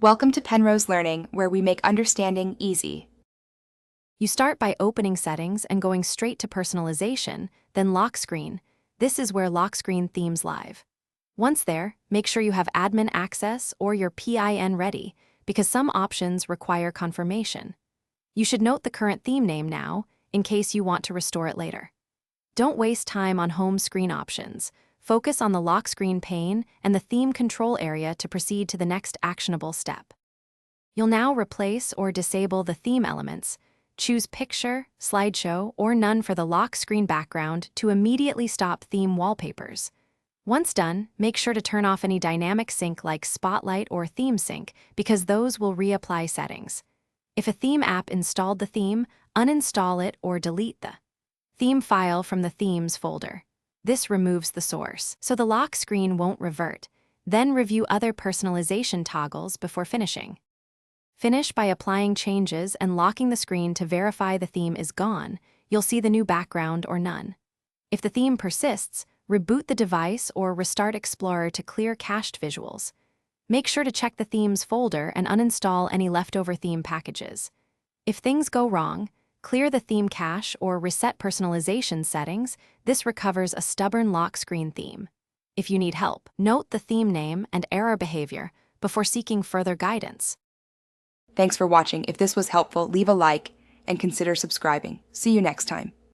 Welcome to Penrose Learning, where we make understanding easy. You start by opening Settings and going straight to Personalization, then Lock Screen. This is where Lock Screen themes live. Once there, make sure you have admin access or your PIN ready, because some options require confirmation. You should note the current theme name now, in case you want to restore it later. Don't waste time on home screen options. Focus on the lock screen pane and the theme control area to proceed to the next actionable step. You'll now replace or disable the theme elements. Choose Picture, Slideshow, or None for the lock screen background to immediately stop theme wallpapers. Once done, make sure to turn off any dynamic sync like Spotlight or Theme Sync, because those will reapply settings. If a theme app installed the theme, uninstall it or delete the theme file from the Themes folder. This removes the source, so the lock screen won't revert. Then review other personalization toggles before finishing. Finish by applying changes and locking the screen to verify the theme is gone. You'll see the new background or none. If the theme persists, reboot the device or restart Explorer to clear cached visuals. Make sure to check the Themes folder and uninstall any leftover theme packages. If things go wrong, clear the theme cache or reset personalization settings. This recovers a stubborn lock screen theme. If you need help, note the theme name and error behavior before seeking further guidance. Thanks for watching. If this was helpful, leave a like and consider subscribing. See you next time.